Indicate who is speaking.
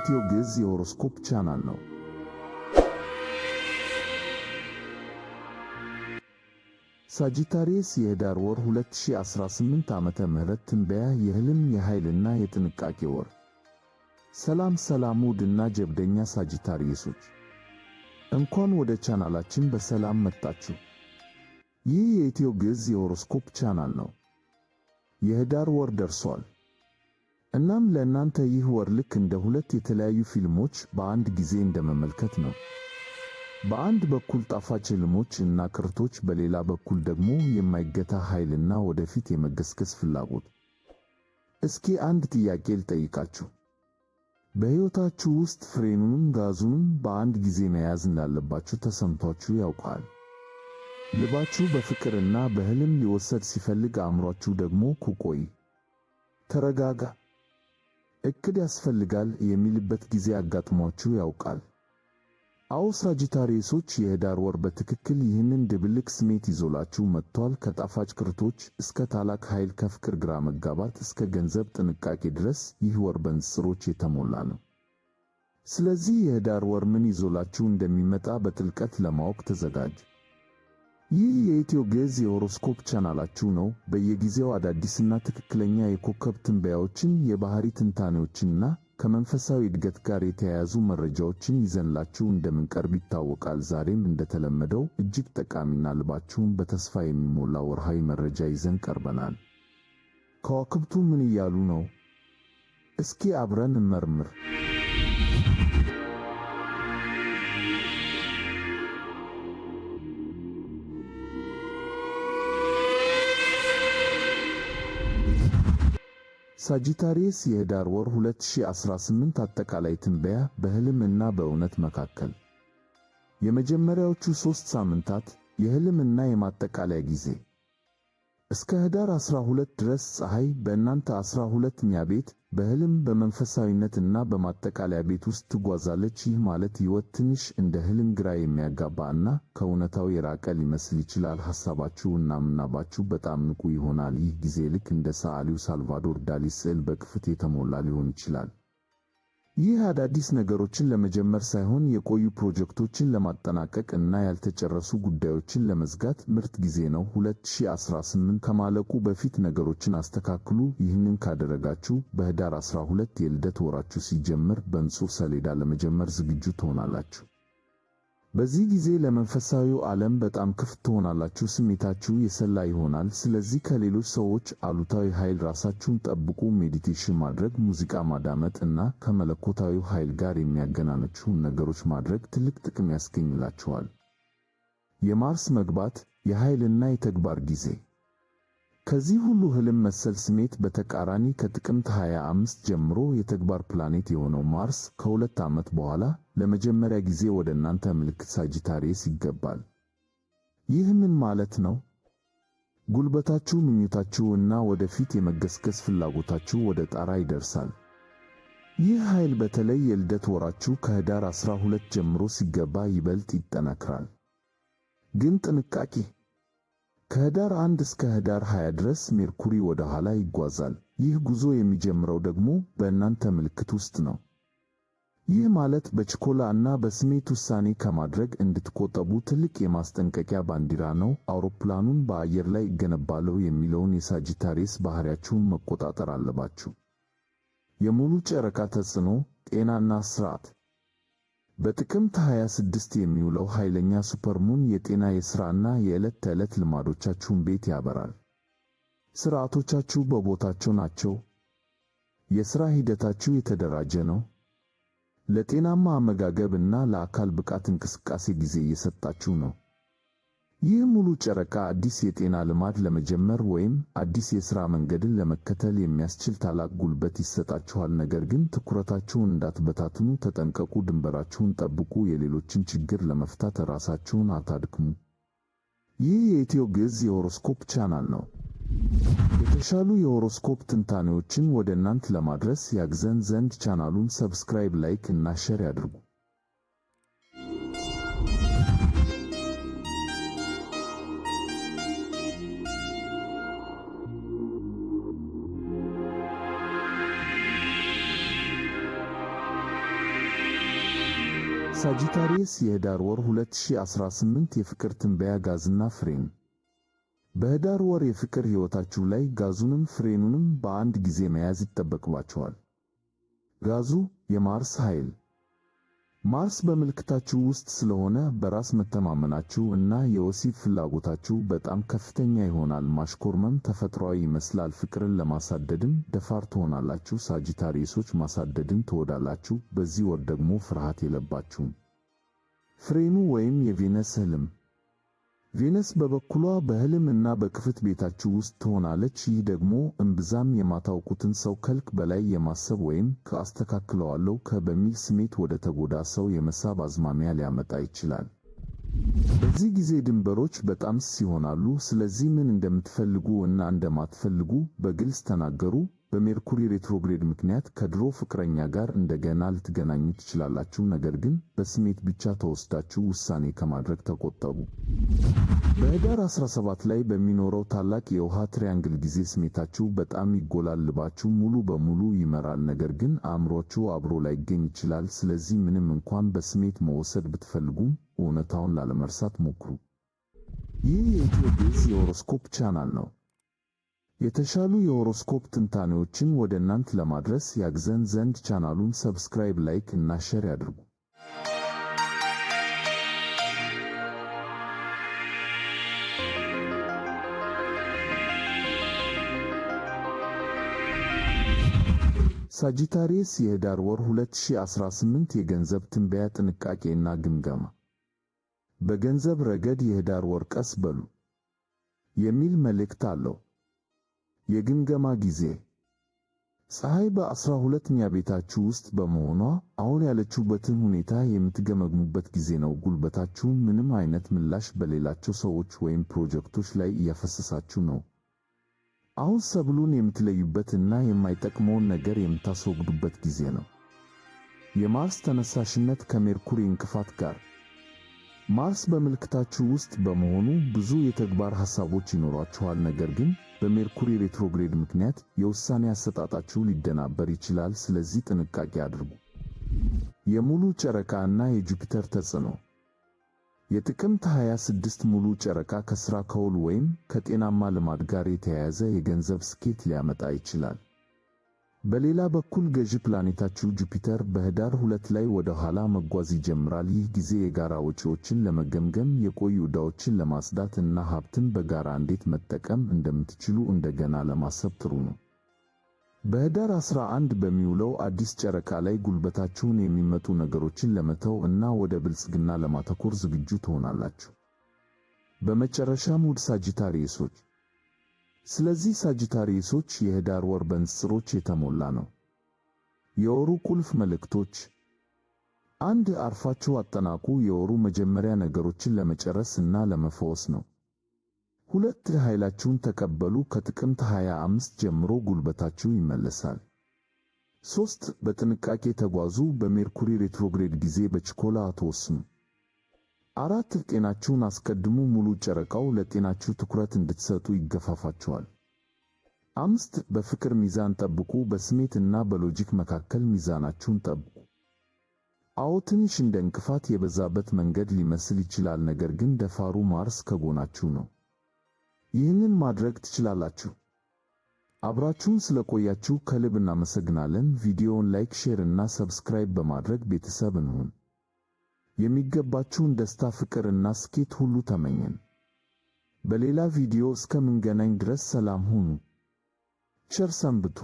Speaker 1: የኢትዮ ግዕዝ የሆሮስኮፕ ቻናል ነው። ሳጂታሪየስ የህዳር ወር 2018 ዓመተ ምህረት ትንበያ የህልም የኃይልና የጥንቃቄ ወር። ሰላም ውድና ጀብደኛ ሳጂታሪየሶች፣ እንኳን ወደ ቻናላችን በሰላም መጣችሁ። ይህ የኢትዮ ግዕዝ የሆሮስኮፕ ቻናል ነው። የህዳር ወር ደርሷል። እናም ለእናንተ ይህ ወር ልክ እንደ ሁለት የተለያዩ ፊልሞች በአንድ ጊዜ እንደመመልከት ነው። በአንድ በኩል ጣፋጭ ህልሞች እና ቅርቶች፣ በሌላ በኩል ደግሞ የማይገታ ኃይልና ወደፊት የመገስገስ ፍላጎት። እስኪ አንድ ጥያቄ ልጠይቃችሁ። በሕይወታችሁ ውስጥ ፍሬኑንም ጋዙንም በአንድ ጊዜ መያዝ እንዳለባችሁ ተሰምቷችሁ ያውቃል? ልባችሁ በፍቅርና በህልም ሊወሰድ ሲፈልግ፣ አእምሯችሁ ደግሞ ቆይ፣ ተረጋጋ፣ እቅድ ያስፈልጋል የሚልበት ጊዜ አጋጥሟችሁ ያውቃል? አዎ ሳጂታሪየሶች፣ የህዳር ወር በትክክል ይህንን ድብልቅ ስሜት ይዞላችሁ መጥቷል። ከጣፋጭ ቅርቶች እስከ ታላቅ ኃይል፣ ከፍቅር ግራ መጋባት እስከ ገንዘብ ጥንቃቄ ድረስ ይህ ወር በንስሮች የተሞላ ነው። ስለዚህ የህዳር ወር ምን ይዞላችሁ እንደሚመጣ በጥልቀት ለማወቅ ተዘጋጅ። ይህ የኢትዮ ግዕዝ የሆሮስኮፕ ቻናላችሁ ነው። በየጊዜው አዳዲስና ትክክለኛ የኮከብ ትንበያዎችን፣ የባህሪ ትንታኔዎችንና ከመንፈሳዊ እድገት ጋር የተያያዙ መረጃዎችን ይዘንላችሁ እንደምንቀርብ ይታወቃል። ዛሬም እንደተለመደው እጅግ ጠቃሚና ልባችሁን በተስፋ የሚሞላ ወርሃዊ መረጃ ይዘን ቀርበናል። ከዋክብቱ ምን እያሉ ነው? እስኪ አብረን እንመርምር። ሳጂታሪየስ የህዳር ወር 2018 አጠቃላይ ትንበያ በህልም እና በእውነት መካከል። የመጀመሪያዎቹ 3 ሳምንታት የህልም እና የማጠቃለያ ጊዜ። እስከ ህዳር 12 ድረስ ፀሐይ በእናንተ 12ኛ ቤት በህልም በመንፈሳዊነት እና በማጠቃለያ ቤት ውስጥ ትጓዛለች። ይህ ማለት ሕይወት ትንሽ እንደ ህልም ግራ የሚያጋባ እና ከእውነታው የራቀ ሊመስል ይችላል። ሐሳባችሁ እና ምናባችሁ በጣም ንቁ ይሆናል። ይህ ጊዜ ልክ እንደ ሰዓሊው ሳልቫዶር ዳሊ ስዕል በቅፍት የተሞላ ሊሆን ይችላል። ይህ አዳዲስ ነገሮችን ለመጀመር ሳይሆን የቆዩ ፕሮጀክቶችን ለማጠናቀቅ እና ያልተጨረሱ ጉዳዮችን ለመዝጋት ምርጥ ጊዜ ነው። 2018 ከማለቁ በፊት ነገሮችን አስተካክሉ። ይህንን ካደረጋችሁ በህዳር 12 የልደት ወራችሁ ሲጀምር በንጹህ ሰሌዳ ለመጀመር ዝግጁ ትሆናላችሁ። በዚህ ጊዜ ለመንፈሳዊው ዓለም በጣም ክፍት ትሆናላችሁ። ስሜታችሁ የሰላ ይሆናል። ስለዚህ ከሌሎች ሰዎች አሉታዊ ኃይል ራሳችሁን ጠብቁ። ሜዲቴሽን ማድረግ፣ ሙዚቃ ማዳመጥ እና ከመለኮታዊው ኃይል ጋር የሚያገናኙትን ነገሮች ማድረግ ትልቅ ጥቅም ያስገኝላችኋል። የማርስ መግባት፣ የኃይልና የተግባር ጊዜ። ከዚህ ሁሉ ህልም መሰል ስሜት በተቃራኒ ከጥቅምት 25 ጀምሮ የተግባር ፕላኔት የሆነው ማርስ ከ2 ዓመት በኋላ ለመጀመሪያ ጊዜ ወደ እናንተ ምልክት ሳጂታሪየስ ይገባል። ይህ ምን ማለት ነው? ጉልበታችሁ፣ ምኞታችሁ እና ወደፊት የመገስገስ ፍላጎታችሁ ወደ ጣራ ይደርሳል። ይህ ኃይል በተለይ የልደት ወራችሁ ከህዳር 12 ጀምሮ ሲገባ ይበልጥ ይጠናክራል። ግን ጥንቃቄ! ከህዳር 1 እስከ ህዳር 20 ድረስ ሜርኩሪ ወደ ኋላ ይጓዛል። ይህ ጉዞ የሚጀምረው ደግሞ በእናንተ ምልክት ውስጥ ነው። ይህ ማለት በችኮላ እና በስሜት ውሳኔ ከማድረግ እንድትቆጠቡ ትልቅ የማስጠንቀቂያ ባንዲራ ነው። አውሮፕላኑን በአየር ላይ እገነባለሁ የሚለውን የሳጂታሪየስ ባህሪያችሁን መቆጣጠር አለባችሁ። የሙሉ ጨረቃ ተጽዕኖ፣ ጤናና ስርዓት። በጥቅምት 26 የሚውለው ኃይለኛ ሱፐርሙን የጤና፣ የሥራና የዕለት ተዕለት ልማዶቻችሁን ቤት ያበራል። ሥርዓቶቻችሁ በቦታቸው ናቸው። የሥራ ሂደታችሁ የተደራጀ ነው። ለጤናማ አመጋገብ እና ለአካል ብቃት እንቅስቃሴ ጊዜ እየሰጣችሁ ነው። ይህ ሙሉ ጨረቃ አዲስ የጤና ልማድ ለመጀመር ወይም አዲስ የሥራ መንገድን ለመከተል የሚያስችል ታላቅ ጉልበት ይሰጣችኋል። ነገር ግን ትኩረታችሁን እንዳትበታትኑ ተጠንቀቁ። ድንበራችሁን ጠብቁ። የሌሎችን ችግር ለመፍታት ራሳችሁን አታድክሙ። ይህ የኢትዮ ግዕዝ የሆሮስኮፕ ቻናል ነው። የተሻሉ የሆሮስኮፕ ትንታኔዎችን ወደ እናንተ ለማድረስ ያግዘን ዘንድ ቻናሉን ሰብስክራይብ፣ ላይክ እና ሼር ያድርጉ። ሳጂታሪየስ የህዳር ወር 2018 የፍቅር ትንበያ ጋዝና ፍሬን። በህዳር ወር የፍቅር ሕይወታችሁ ላይ ጋዙንም ፍሬኑንም በአንድ ጊዜ መያዝ ይጠበቅባችኋል። ጋዙ የማርስ ኃይል። ማርስ በምልክታችሁ ውስጥ ስለሆነ በራስ መተማመናችሁ እና የወሲብ ፍላጎታችሁ በጣም ከፍተኛ ይሆናል። ማሽኮርመም ተፈጥሯዊ ይመስላል። ፍቅርን ለማሳደድም ደፋር ትሆናላችሁ። ሳጂታሪየሶች ማሳደድን ትወዳላችሁ። በዚህ ወር ደግሞ ፍርሃት የለባችሁም። ፍሬኑ ወይም የቬነስ ህልም። ቬነስ በበኩሏ በህልም እና በክፍት ቤታችሁ ውስጥ ትሆናለች። ይህ ደግሞ እምብዛም የማታውቁትን ሰው ከልክ በላይ የማሰብ ወይም ከአስተካክለዋለሁ በሚል ስሜት ወደ ተጎዳ ሰው የመሳብ አዝማሚያ ሊያመጣ ይችላል። በዚህ ጊዜ ድንበሮች በጣም ስስ ይሆናሉ። ስለዚህ ምን እንደምትፈልጉ እና እንደማትፈልጉ በግልጽ ተናገሩ። በሜርኩሪ ሬትሮግሬድ ምክንያት ከድሮ ፍቅረኛ ጋር እንደገና ልትገናኙ ትችላላችሁ። ነገር ግን በስሜት ብቻ ተወስዳችሁ ውሳኔ ከማድረግ ተቆጠቡ። በህዳር 17 ላይ በሚኖረው ታላቅ የውሃ ትሪያንግል ጊዜ ስሜታችሁ በጣም ይጎላል። ልባችሁ ሙሉ በሙሉ ይመራል፣ ነገር ግን አእምሮአችሁ አብሮ ላይገኝ ይችላል። ስለዚህ ምንም እንኳን በስሜት መወሰድ ብትፈልጉም እውነታውን ላለመርሳት ሞክሩ። ይህ የኢትዮ ቤዝ የሆሮስኮፕ ቻናል ነው። የተሻሉ የሆሮስኮፕ ትንታኔዎችን ወደ እናንተ ለማድረስ ያግዘን ዘንድ ቻናሉን ሰብስክራይብ፣ ላይክ እና ሼር ያድርጉ። ሳጂታሪየስ የህዳር ወር 2018 የገንዘብ ትንበያ፣ ጥንቃቄና ግምገማ። በገንዘብ ረገድ የህዳር ወር ቀስ በሉ የሚል መልእክት አለው። የግምገማ ጊዜ። ፀሐይ በ12ኛ ቤታችሁ ውስጥ በመሆኗ አሁን ያለችሁበትን ሁኔታ የምትገመግሙበት ጊዜ ነው። ጉልበታችሁ ምንም አይነት ምላሽ በሌላቸው ሰዎች ወይም ፕሮጀክቶች ላይ እያፈሰሳችሁ ነው። አሁን ሰብሉን የምትለዩበት እና የማይጠቅመውን ነገር የምታስወግዱበት ጊዜ ነው። የማርስ ተነሳሽነት ከሜርኩሪ እንቅፋት ጋር። ማርስ በምልክታችሁ ውስጥ በመሆኑ ብዙ የተግባር ሐሳቦች ይኖሯችኋል። ነገር ግን በሜርኩሪ ሬትሮግሬድ ምክንያት የውሳኔ አሰጣጣችሁ ሊደናበር ይችላል። ስለዚህ ጥንቃቄ አድርጉ። የሙሉ ጨረቃ እና የጁፒተር ተጽዕኖ። የጥቅምት 26 ሙሉ ጨረቃ ከሥራ ከውል ወይም ከጤናማ ልማድ ጋር የተያያዘ የገንዘብ ስኬት ሊያመጣ ይችላል። በሌላ በኩል ገዢ ፕላኔታችሁ ጁፒተር በህዳር 2 ላይ ወደ ኋላ መጓዝ ይጀምራል። ይህ ጊዜ የጋራ ወጪዎችን ለመገምገም፣ የቆዩ ዕዳዎችን ለማጽዳት እና ሀብትን በጋራ እንዴት መጠቀም እንደምትችሉ እንደገና ለማሰብ ጥሩ ነው። በህዳር 11 በሚውለው አዲስ ጨረቃ ላይ ጉልበታችሁን የሚመጡ ነገሮችን ለመተው እና ወደ ብልጽግና ለማተኮር ዝግጁ ትሆናላችሁ። በመጨረሻም ውድ ሳጂታሪየሶች፣ ስለዚህ ሳጂታሪየሶች የህዳር ወር በንጽሮች የተሞላ ነው። የወሩ ቁልፍ መልእክቶች: 1. አርፋችሁ አጠናቁ። የወሩ መጀመሪያ ነገሮችን ለመጨረስ እና ለመፈወስ ነው። 2. ኃይላችሁን ተቀበሉ። ከጥቅምት 25 ጀምሮ ጉልበታችሁ ይመለሳል። 3. በጥንቃቄ ተጓዙ። በሜርኩሪ ሬትሮግሬድ ጊዜ በችኮላ አትወስኑ። 4. ጤናችሁን አስቀድሙ። ሙሉ ጨረቃው ለጤናችሁ ትኩረት እንድትሰጡ ይገፋፋችኋል። 5. በፍቅር ሚዛን ጠብቁ። በስሜት እና በሎጂክ መካከል ሚዛናችሁን ጠብቁ። አዎ፣ ትንሽ እንደ እንቅፋት የበዛበት መንገድ ሊመስል ይችላል፣ ነገር ግን ደፋሩ ማርስ ከጎናችሁ ነው። ይህንን ማድረግ ትችላላችሁ። አብራችሁን ስለቆያችሁ ከልብ እናመሰግናለን። ቪዲዮውን ላይክ፣ ሼር እና ሰብስክራይብ በማድረግ ቤተሰብ እንሁን። የሚገባችሁን ደስታ፣ ፍቅር እና ስኬት ሁሉ ተመኘን። በሌላ ቪዲዮ እስከምንገናኝ ድረስ ሰላም ሁኑ። ቸር ሰንብቱ።